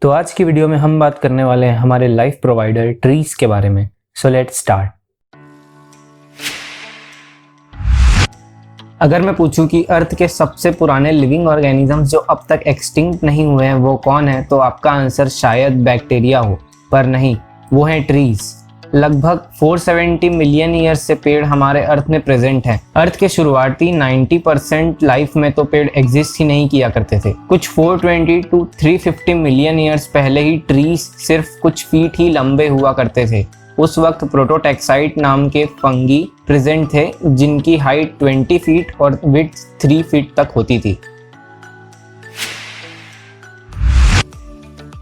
तो आज की वीडियो में हम बात करने वाले हैं हमारे लाइफ प्रोवाइडर ट्रीज के बारे में। So let's start. अगर मैं पूछूं कि अर्थ के सबसे पुराने लिविंग ऑर्गेनिजम्स जो अब तक एक्सटिंक्ट नहीं हुए हैं वो कौन है, तो आपका आंसर शायद बैक्टीरिया हो, पर नहीं, वो है ट्रीज। लगभग 470 मिलियन ईयर्स से पेड़ हमारे अर्थ में प्रेजेंट हैं। अर्थ के शुरुआती 90% लाइफ में तो पेड़ एग्जिस्ट ही नहीं किया करते थे। कुछ 420 टू 350 मिलियन ईयर्स पहले ही ट्रीज सिर्फ कुछ फीट ही लंबे हुआ करते थे। उस वक्त प्रोटोटेक्साइट नाम के फंगी प्रेजेंट थे जिनकी हाइट 20 फीट और विड्थ 3 फीट तक होती थी।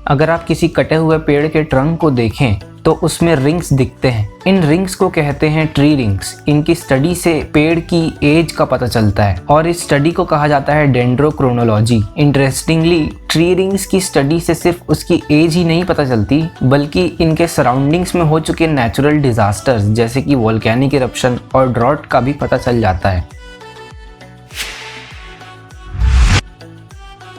अगर आप किसी कटे हुए पेड़ के ट्रंक को देखें तो उसमें रिंग्स दिखते हैं। इन रिंग्स को कहते हैं ट्री रिंग्स। इनकी स्टडी से पेड़ की एज का पता चलता है और इस स्टडी को कहा जाता है डेंड्रोक्रोनोलॉजी। इंटरेस्टिंगली, ट्री रिंग्स की स्टडी से सिर्फ उसकी एज ही नहीं पता चलती, बल्कि इनके सराउंडिंग्स में हो चुके नेचुरल डिजास्टर्स जैसे कि वोल्केनिक इरप्शन और ड्रॉट का भी पता चल जाता है।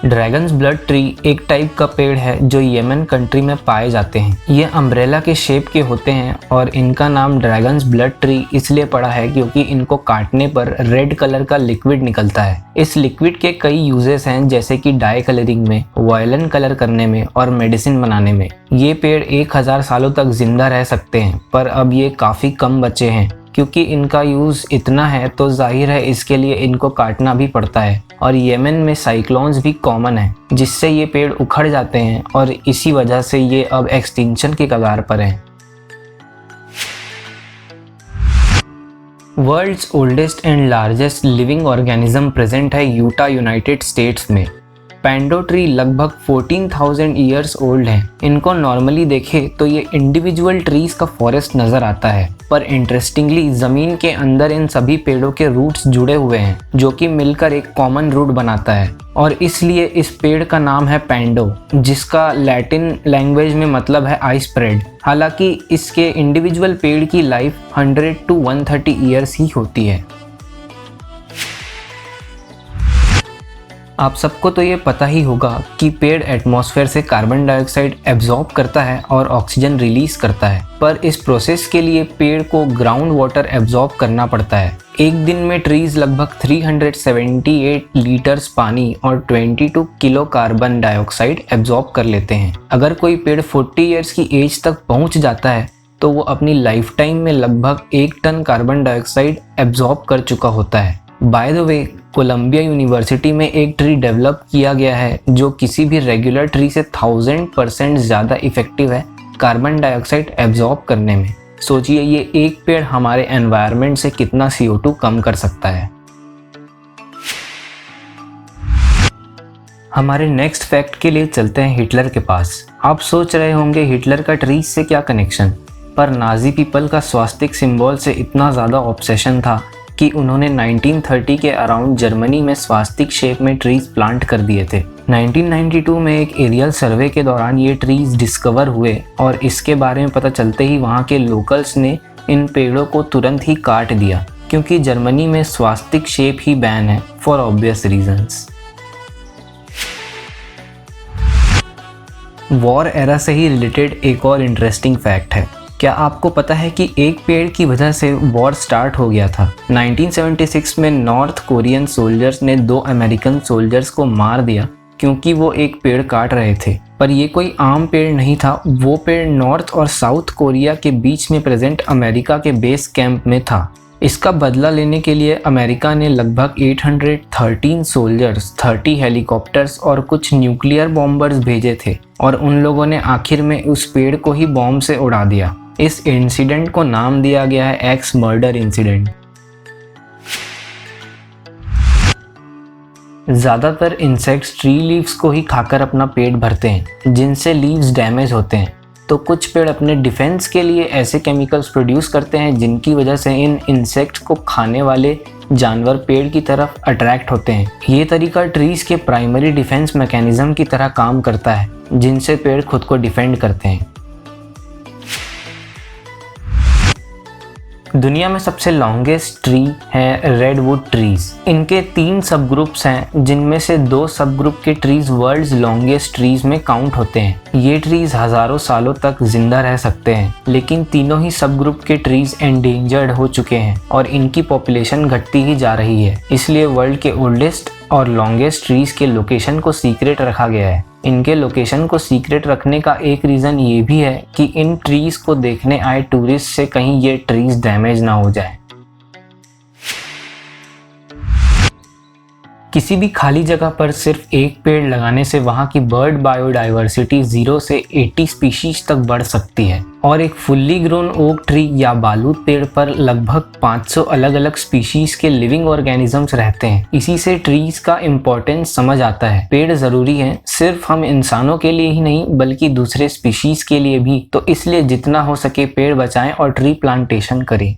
ड्रैगन्स ब्लड ट्री एक टाइप का पेड़ है जो यमन कंट्री में पाए जाते हैं। ये अम्ब्रेला के शेप के होते हैं और इनका नाम ड्रैगन्स ब्लड ट्री इसलिए पड़ा है क्योंकि इनको काटने पर रेड कलर का लिक्विड निकलता है। इस लिक्विड के कई यूजेस हैं जैसे कि डाई कलरिंग में, वायलिन कलर करने में और मेडिसिन बनाने में। ये पेड़ 1000 सालों तक जिंदा रह सकते हैं, पर अब ये काफी कम बचे हैं। क्योंकि इनका यूज इतना है तो जाहिर है इसके लिए इनको काटना भी पड़ता है। और यमन में साइक्लोन्स भी कॉमन है जिससे ये पेड़ उखड़ जाते हैं और इसी वजह से ये अब एक्सटिंक्शन के कगार पर हैं। World's oldest and largest living organism present है यूटा, यूनाइटेड स्टेट्स में। पैंडो ट्री लगभग 14,000 ईयर्स ओल्ड है। इनको नॉर्मली देखे तो ये इंडिविजुअल ट्रीज का फॉरेस्ट नजर आता है, पर इंटरेस्टिंगली जमीन के अंदर इन सभी पेड़ों के रूट्स जुड़े हुए हैं जो कि मिलकर एक कॉमन रूट बनाता है और इसलिए इस पेड़ का नाम है पैंडो, जिसका लैटिन लैंग्वेज में मतलब है आई स्प्रेड। हालांकि इसके इंडिविजुअल पेड़ की लाइफ 100 टू 130 ईयर्स ही होती है। आप सबको तो ये पता ही होगा कि पेड़ एटमॉस्फेयर से कार्बन डाइऑक्साइड एब्जॉर्ब करता है और ऑक्सीजन रिलीज करता है, पर इस प्रोसेस के लिए पेड़ को ग्राउंड वाटर एब्जॉर्ब करना पड़ता है। एक दिन में ट्रीज लगभग 378 लीटर्स पानी और 22 किलो कार्बन डाइऑक्साइड एब्जॉर्ब कर लेते हैं। अगर कोई पेड़ 40 ईयर्स की एज तक पहुंच जाता है तो वो अपनी लाइफ टाइम में लगभग 1 टन कार्बन डाइऑक्साइड एब्जॉर्ब कर चुका होता है। By the way, Columbia university में एक ट्री डेवलप किया गया है जो किसी भी रेगुलर ट्री से 1000% ज़्यादा इफेक्टिव है कार्बन डाइऑक्साइड एब्जॉर्ब करने में। सोचिए ये एक पेड़ हमारे एनवायरनमेंट से कितना CO2 कम कर सकता है। हमारे नेक्स्ट फैक्ट के लिए चलते हैं हिटलर के पास। आप सोच रहे होंगे हिटलर का ट्रीज से क्या कनेक्शन, पर नाजी पीपल का स्वास्तिक सिंबल से इतना ज़्यादा ऑब्सेशन था कि उन्होंने 1930 के अराउंड जर्मनी में स्वास्तिक शेप में ट्रीज प्लांट कर दिए थे। 1992 में एक एरियल सर्वे के दौरान ये ट्रीज डिस्कवर हुए और इसके बारे में पता चलते ही वहाँ के लोकल्स ने इन पेड़ों को तुरंत ही काट दिया, क्योंकि जर्मनी में स्वास्तिक शेप ही बैन है for obvious reasons. War era से ही रिलेटेड एक और इंटरेस्टिंग फैक्ट है। क्या आपको पता है कि एक पेड़ की वजह से वॉर स्टार्ट हो गया था? 1976 में नॉर्थ कोरियन सोल्जर्स ने 2 अमेरिकन सोल्जर्स को मार दिया क्योंकि वो एक पेड़ काट रहे थे। पर ये कोई आम पेड़ नहीं था, वो पेड़ नॉर्थ और साउथ कोरिया के बीच में प्रेजेंट अमेरिका के बेस कैंप में था। इसका बदला लेने के लिए अमेरिका ने लगभग 813 सोल्जर्स, 30 हेलीकॉप्टर्स और कुछ न्यूक्लियर बॉम्बर्स भेजे थे और उन लोगों ने आखिर में उस पेड़ को ही बॉम्ब से उड़ा दिया। इस इंसिडेंट को नाम दिया गया है एक्स मर्डर इंसिडेंट। ज़्यादातर इंसेक्ट्स ट्री लीव्स को ही खाकर अपना पेट भरते हैं, जिनसे लीव्स डैमेज होते हैं। तो कुछ पेड़ अपने डिफेंस के लिए ऐसे केमिकल्स प्रोड्यूस करते हैं जिनकी वजह से इन इंसेक्ट्स को खाने वाले जानवर पेड़ की तरफ अट्रैक्ट होते हैं। ये तरीका ट्रीज के प्राइमरी डिफेंस मैकेनिज्म की तरह काम करता है, जिनसे पेड़ खुद को डिफेंड करते हैं। दुनिया में सबसे लॉन्गेस्ट ट्री है रेडवुड ट्रीज। इनके 3 सब ग्रुप्स हैं, जिनमें से 2 सब ग्रुप के ट्रीज वर्ल्ड्स लॉन्गेस्ट ट्रीज में काउंट होते हैं। ये ट्रीज हजारों सालों तक जिंदा रह सकते हैं, लेकिन तीनों ही सब ग्रुप के ट्रीज एंडेंजर्ड हो चुके हैं और इनकी पॉपुलेशन घटती ही जा रही है। इसलिए वर्ल्ड के ओल्डेस्ट और लॉन्गेस्ट ट्रीज के लोकेशन को सीक्रेट रखा गया है। इनके लोकेशन को सीक्रेट रखने का एक रीज़न ये भी है कि इन ट्रीज को देखने आए टूरिस्ट से कहीं ये ट्रीज डैमेज ना हो जाए। किसी भी खाली जगह पर सिर्फ एक पेड़ लगाने से वहाँ की बर्ड बायोडाइवर्सिटी 0 से 80 स्पीशीज तक बढ़ सकती है और एक फुल्ली ग्रोन ओक ट्री या बालूत पेड़ पर लगभग 500 अलग अलग स्पीशीज के लिविंग ऑर्गेनिजम्स रहते हैं। इसी से ट्रीज का इम्पोर्टेंस समझ आता है। पेड़ ज़रूरी है, सिर्फ हम इंसानों के लिए ही नहीं बल्कि दूसरे स्पीशीज के लिए भी। तो इसलिए जितना हो सके पेड़ बचाएं और ट्री प्लांटेशन करें।